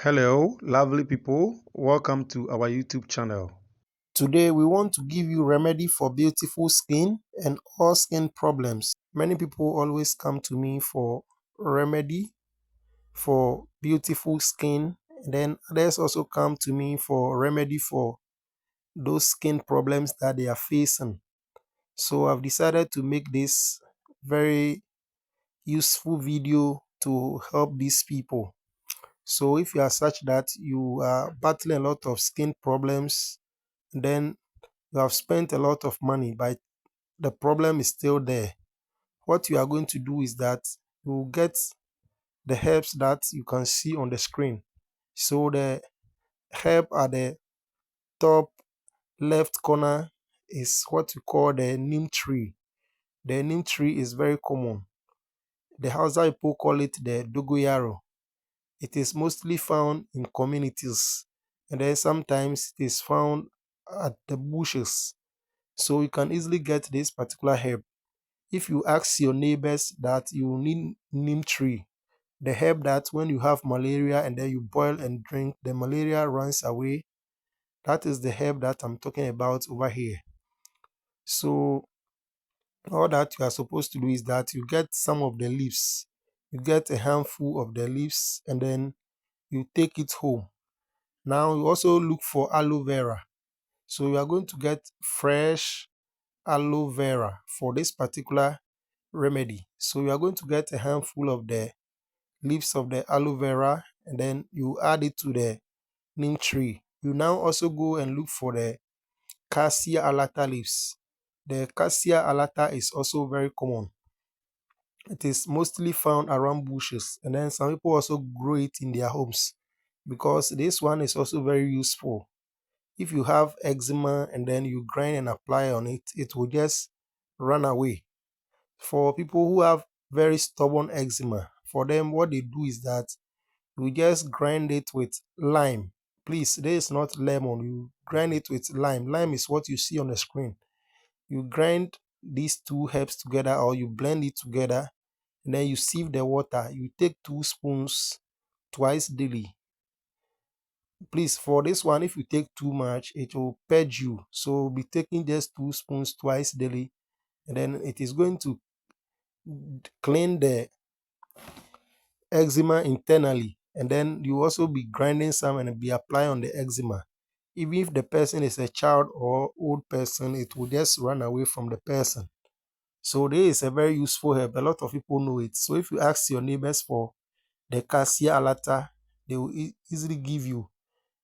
Hello, lovely people. Welcome to our YouTube channel. Today we want to give you remedy for beautiful skin and all skin problems. Many people always come to me for remedy for beautiful skin, and then others also come to me for remedy for those skin problems that they are facing. So I've decided to make this very useful video to help these people. So if you are such that you are battling a lot of skin problems, then you have spent a lot of money, but the problem is still there. What you are going to do is that you will get the herbs that you can see on the screen. So the herb at the top left corner is what we call the neem tree. The neem tree is very common. The Hausa people call it the dogoyaro. It is mostly found in communities, and then sometimes it is found at the bushes. So you can easily get this particular herb. If you ask your neighbors that you need neem tree, the herb that when you have malaria and then you boil and drink, the malaria runs away, that is the herb that I'm talking about over here. So all that you are supposed to do is that you get some of the leaves, you get a handful of the leaves, and then you take it home. Now you also look for aloe vera. So you are going to get fresh aloe vera for this particular remedy. So you are going to get a handful of the leaves of the aloe vera, and then you add it to the neem tree. You now also go and look for the cassia alata leaves. The cassia alata is also very common. It is mostly found around bushes, and then some people also grow it in their homes because this one is also very useful. If you have eczema and then you grind and apply on it, it will just run away. For people who have very stubborn eczema, for them what they do is that you just grind it with lime. Please, this is not lemon. You grind it with lime. Lime is what you see on the screen. You grind these two herbs together, or you blend it together, and then you sieve the water. You take 2 spoons twice daily. Please, for this one, if you take too much, it will purge you. So be taking just 2 spoons twice daily, and then it is going to clean the eczema internally, and then you also be grinding some and be applying on the eczema. Even if the person is a child or old person, it will just run away from the person. So this is a very useful herb. A lot of people know it. So if you ask your neighbors for the cassia alata, they will easily give you.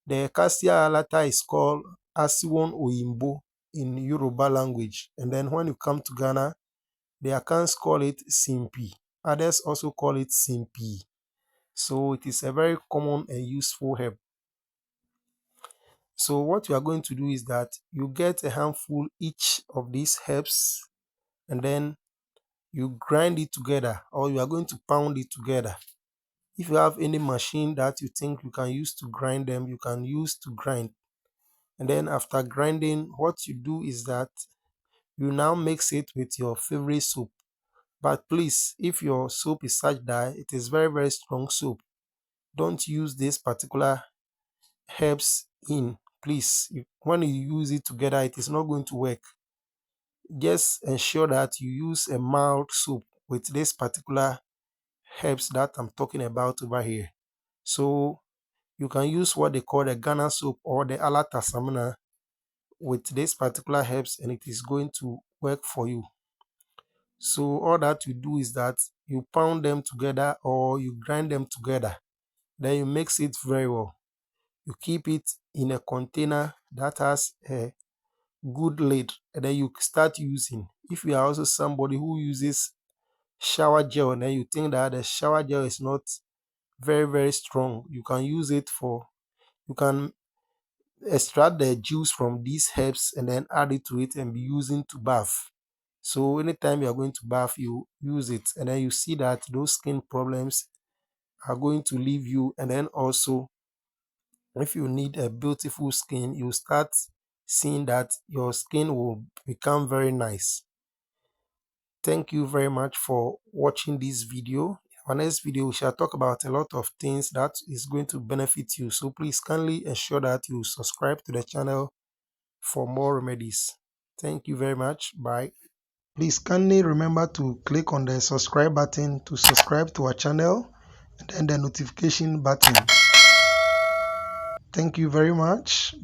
The cassia alata is called asiwon oyimbo in Yoruba language, and then when you come to Ghana, the Akans call it simpi. Others also call it simpi. So it is a very common and useful herb. So what you are going to do is that you get a handful each of these herbs, and then you grind it together, or you are going to pound it together. If you have any machine that you think you can use to grind them, you can use to grind. And then after grinding, what you do is that you now mix it with your favorite soap. But please, if your soap is such that it is very, very strong soap, don't use this particular herbs in. Please, when you use it together, it is not going to work. Just ensure that you use a mild soap with this particular herbs that I'm talking about over here. So you can use what they call the Ghana soap or the Alata Samana with this particular herbs, and it is going to work for you. So all that you do is that you pound them together or you grind them together. Then you mix it very well. You keep it in a container that has a good lid, and then you start using. If you are also somebody who uses shower gel and then you think that the shower gel is not very, very strong, you can use it for, you can extract the juice from these herbs and then add it to it and be using to bath. So anytime you are going to bath, you use it, and then you see that those skin problems are going to leave you. And then also, if you need a beautiful skin, you start seeing that your skin will become very nice. Thank you very much for watching this video. Our next video, we shall talk about a lot of things that is going to benefit you. So please kindly ensure that you subscribe to the channel for more remedies. Thank you very much. Bye. Please kindly remember to click on the subscribe button to subscribe to our channel and then the notification button. Thank you very much.